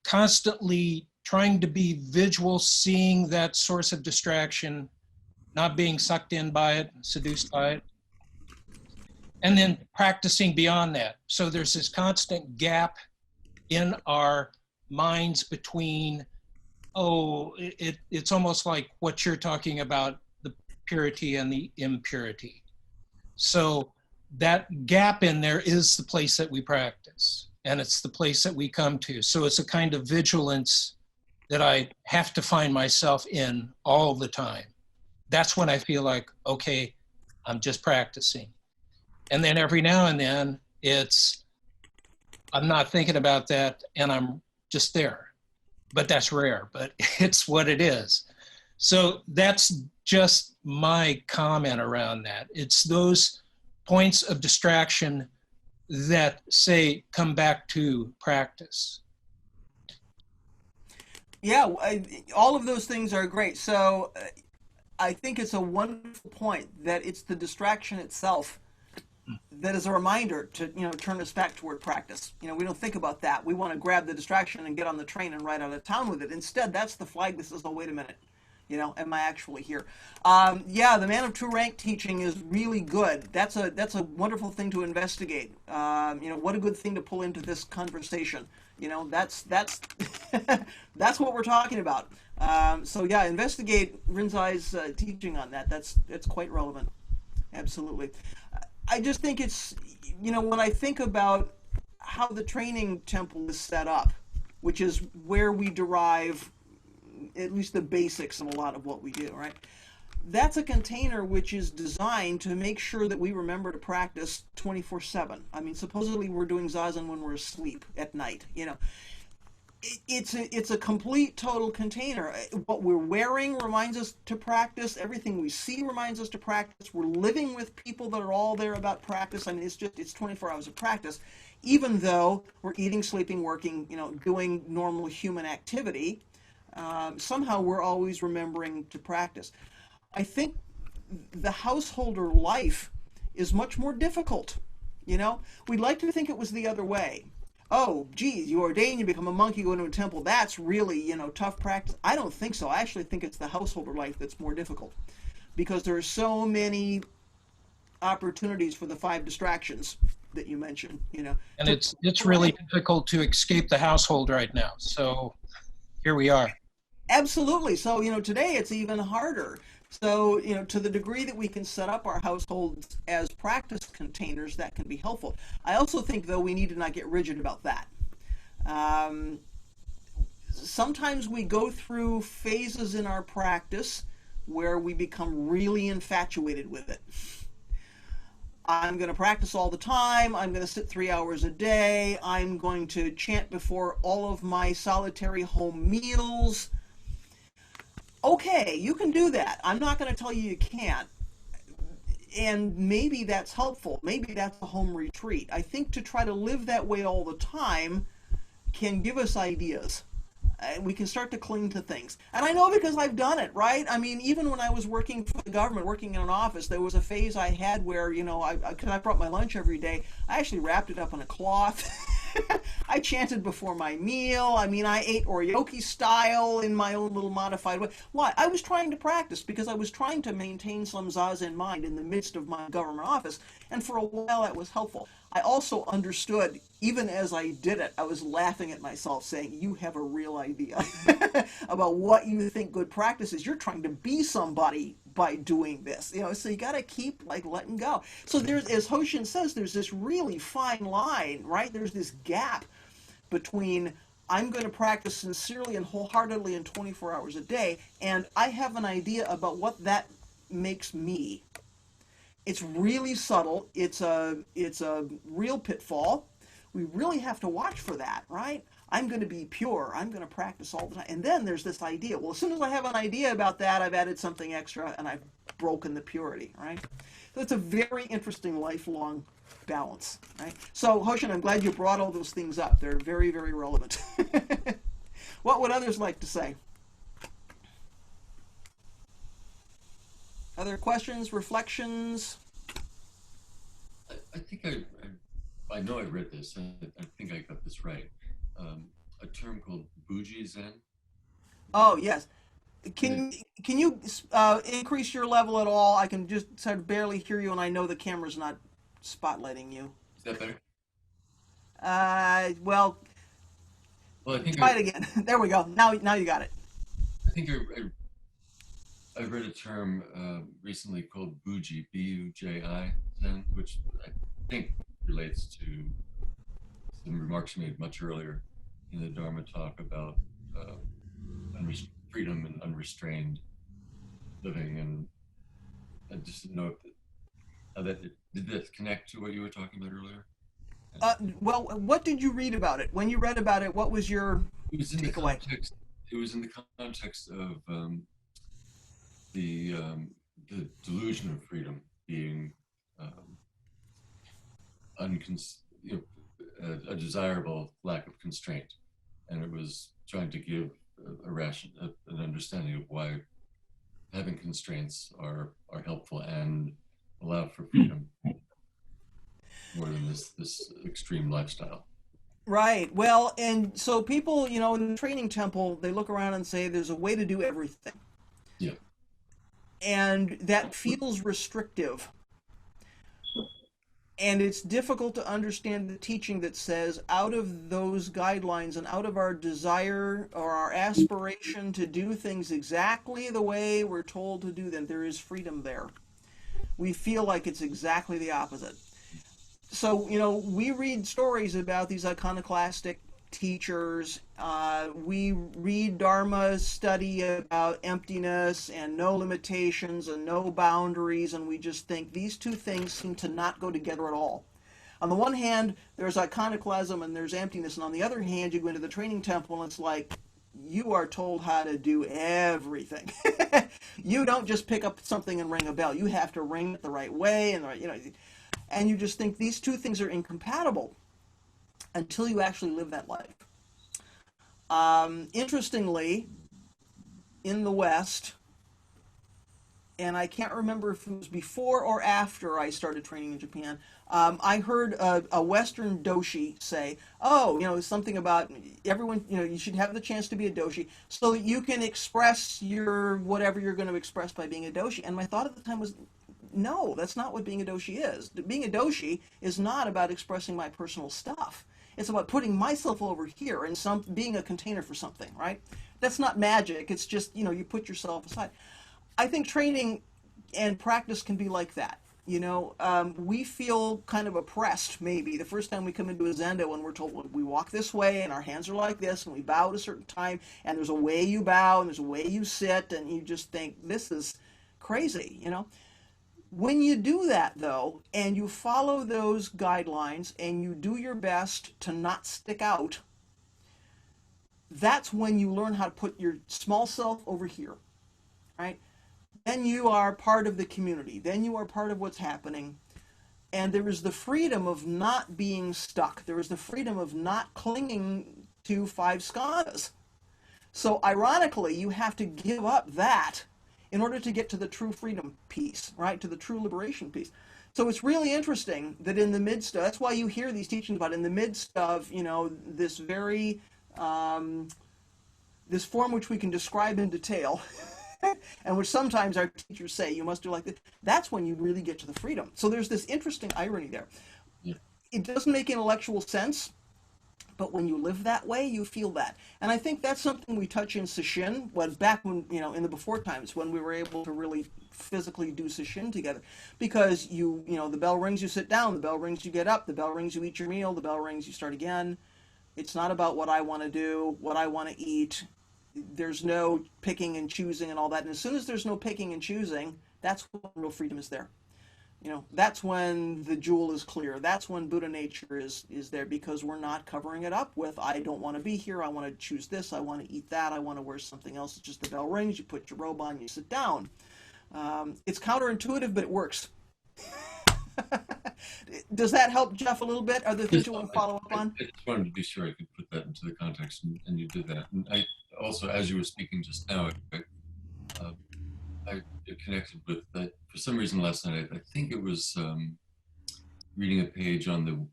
constantly trying to be visual, seeing that source of distraction, not being sucked in by it, seduced by it, and then practicing beyond that. So there's this constant gap in our minds between, it's almost like what you're talking about, the purity and the impurity. So that gap in there is the place that we practice, and it's the place that we come to. So it's a kind of vigilance that I have to find myself in all the time. That's when I feel like, okay, I'm just practicing. And then every now and then I'm not thinking about that and I'm just there. But that's rare, but it's what it is. So that's just my comment around that. It's those points of distraction that say, come back to practice. Yeah, all of those things are great. So I think it's a wonderful point that it's the distraction itself that is a reminder to, turn us back toward practice. We don't think about that. We want to grab the distraction and get on the train and ride out of town with it. Instead, that's the flag that says, oh, wait a minute. Am I actually here? Yeah, the Man of True Rank teaching is really good. That's a wonderful thing to investigate. What a good thing to pull into this conversation. That's that's what we're talking about. So yeah, investigate Rinzai's teaching on that. That's quite relevant. Absolutely. I just think it's, when I think about how the training temple is set up, which is where we derive at least the basics of a lot of what we do, right? That's a container which is designed to make sure that we remember to practice 24/7. I mean, supposedly we're doing zazen when we're asleep at night, It's a complete, total container. What we're wearing reminds us to practice. Everything we see reminds us to practice. We're living with people that are all there about practice. I mean, it's 24 hours of practice. Even though we're eating, sleeping, working, doing normal human activity, somehow we're always remembering to practice. I think the householder life is much more difficult. We'd like to think it was the other way. Oh, geez, you ordain, you become a monk, you go into a temple. That's really, tough practice. I don't think so. I actually think it's the householder life that's more difficult because there are so many opportunities for the 5 distractions that you mentioned, And it's really difficult to escape the household right now. So here we are. Absolutely. So, today it's even harder. So, to the degree that we can set up our households as practice containers, that can be helpful. I also think, though, we need to not get rigid about that. Sometimes we go through phases in our practice where we become really infatuated with it. I'm going to practice all the time. I'm going to sit 3 hours a day. I'm going to chant before all of my solitary home meals. Okay, you can do that. I'm not going to tell you can't. And maybe that's helpful. Maybe that's a home retreat. I think to try to live that way all the time can give us ideas. We can start to cling to things. And I know because I've done it, right? I mean, even when I was working for the government, working in an office, there was a phase I had where, because I brought my lunch every day, I actually wrapped it up in a cloth. I chanted before my meal. I mean, I ate oryoki style in my own little modified way. Why? I was trying to practice because I was trying to maintain some zazen mind in the midst of my government office. And for a while, that was helpful. I also understood, even as I did it, I was laughing at myself saying, you have a real idea about what you think good practice is. You're trying to be somebody by doing this, so you got to keep letting go. So there's, as Hoshin says, there's this really fine line, right? There's this gap between I'm going to practice sincerely and wholeheartedly in 24 hours a day, and I have an idea about what that makes me. It's really subtle. It's a real pitfall. We really have to watch for that, right? I'm going to be pure. I'm going to practice all the time. And then there's this idea. Well, as soon as I have an idea about that, I've added something extra and I've broken the purity, right? So it's a very interesting lifelong balance, right? So, Hoshin, I'm glad you brought all those things up. They're very, very relevant. What would others like to say? Other questions, reflections? I think I know I read this, and I think I got this right. A term called Buji Zen. Oh, yes. Can you increase your level at all? I can just sort of barely hear you, and I know the camera's not spotlighting you. Is that better? Well, Well, I think try it again. There we go. Now you got it. I think I read a term recently called Buji, B-U-J-I Zen, which I think relates to some remarks you made much earlier in the Dharma talk about freedom and unrestrained living. And I just didn't know how did that connect to what you were talking about earlier? Well, what did you read about it? When you read about it, what was your It was in takeaway? it was in the context of the delusion of freedom being a desirable lack of constraint, and it was trying to give an understanding of why having constraints are helpful and allow for freedom more than this extreme lifestyle. Right. Well, and so people, in the training temple, they look around and say there's a way to do everything. Yeah. And that feels restrictive. And it's difficult to understand the teaching that says out of those guidelines and out of our desire or our aspiration to do things exactly the way we're told to do them, there is freedom there. We feel like it's exactly the opposite. So, we read stories about these iconoclastic teachers. We read Dharma study about emptiness and no limitations and no boundaries, and we just think these two things seem to not go together at all. On the one hand, there's iconoclasm and there's emptiness, and on the other hand, you go into the training temple and it's like you are told how to do everything. You don't just pick up something and ring a bell. You have to ring it the right way, and you just think these two things are incompatible until you actually live that life. Interestingly, in the West, and I can't remember if it was before or after I started training in Japan, I heard a Western doshi say, something about everyone, you should have the chance to be a doshi so that you can express your whatever you're going to express by being a doshi. And my thought at the time was, no, that's not what being a doshi is. Being a doshi is not about expressing my personal stuff. It's about putting myself over here and being a container for something, right? That's not magic. It's just, you put yourself aside. I think training and practice can be like that. We feel kind of oppressed maybe the first time we come into a Zendo and we're told, well, we walk this way and our hands are like this and we bow at a certain time and there's a way you bow and there's a way you sit and you just think, this is crazy, When you do that, though, and you follow those guidelines and you do your best to not stick out, that's when you learn how to put your small self over here, right? Then you are part of the community. Then you are part of what's happening. And there is the freedom of not being stuck. There is the freedom of not clinging to 5 skandhas. So ironically, you have to give up that in order to get to the true freedom piece, right? To the true liberation piece. So it's really interesting that in the midst of, that's why you hear these teachings about in the midst of, this very, this form which we can describe in detail, and which sometimes our teachers say, you must do like this, that's when you really get to the freedom. So there's this interesting irony there. Yeah. It doesn't make intellectual sense, but when you live that way, you feel that. And I think that's something we touch in Sesshin, back when, in the before times, when we were able to really physically do Sesshin together. Because the bell rings, you sit down, the bell rings, you get up, the bell rings, you eat your meal, the bell rings, you start again. It's not about what I want to do, what I want to eat. There's no picking and choosing and all that. And as soon as there's no picking and choosing, that's when real freedom is there. That's when the jewel is clear. That's when Buddha nature is there, because we're not covering it up with, I don't want to be here, I want to choose this, I want to eat that, I want to wear something else. It's just the bell rings, you put your robe on, you sit down. It's counterintuitive, but it works. Does that help, Jeff, a little bit? Are there things you want to follow up on? I just wanted to be sure I could put that into the context, and you did that. And I also, as you were speaking just now, I connected with that for some reason last night. I think it was reading a page on the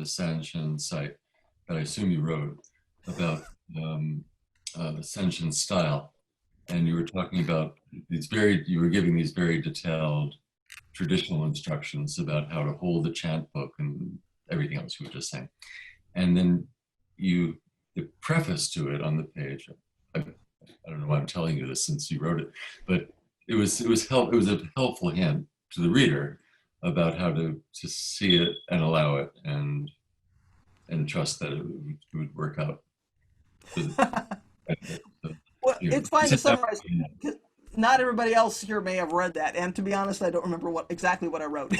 Sanshin site that I assume you wrote about Sanshin style, and you were talking about you were giving these very detailed traditional instructions about how to hold the chant book and everything else you were just saying. And then the preface to it on the page, I don't know why I'm telling you this since you wrote it, but it was a helpful hint to the reader about how to see it and allow it and trust that it would work out. Well, it's fine to summarize. Not everybody else here may have read that, and to be honest, I don't remember exactly what I wrote.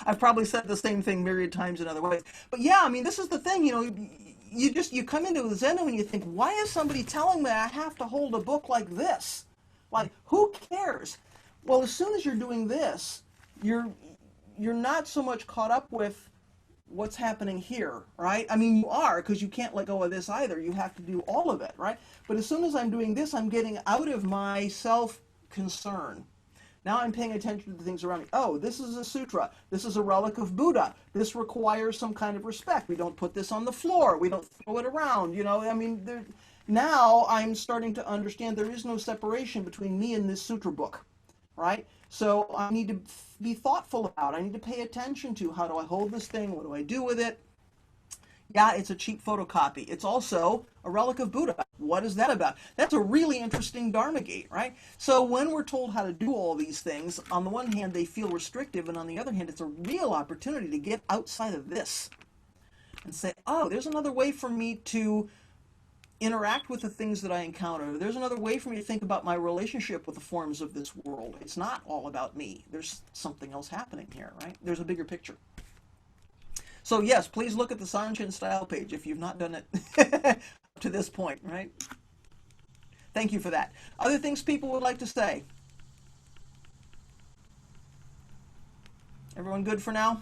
I've probably said the same thing myriad times in other ways. But yeah, I mean, this is the thing, you come into Zendo and you think, why is somebody telling me I have to hold a book like this? Like, who cares? Well, as soon as you're doing this, you're not so much caught up with what's happening here, right? I mean, you are, because you can't let go of this either. You have to do all of it, right? But as soon as I'm doing this, I'm getting out of my self-concern. Now I'm paying attention to the things around me. Oh, this is a sutra. This is a relic of Buddha. This requires some kind of respect. We don't put this on the floor. We don't throw it around. I mean, now I'm starting to understand there is no separation between me and this sutra book, right? So I need to be thoughtful about it. I need to pay attention to, how do I hold this thing? What do I do with it? Yeah, it's a cheap photocopy. It's also a relic of Buddha. What is that about? That's a really interesting Dharma gate, right? So when we're told how to do all these things, on the one hand, they feel restrictive, and on the other hand, it's a real opportunity to get outside of this and say, oh, there's another way for me to interact with the things that I encounter. There's another way for me to think about my relationship with the forms of this world. It's not all about me. There's something else happening here, right? There's a bigger picture. So yes, please look at the Sanshin style page if you've not done it to this point, right? Thank you for that. Other things people would like to say? Everyone good for now?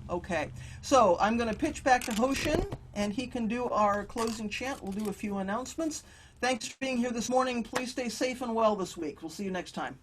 Okay, so I'm going to pitch back to Hoshin, and he can do our closing chant. We'll do a few announcements. Thanks for being here this morning. Please stay safe and well this week. We'll see you next time.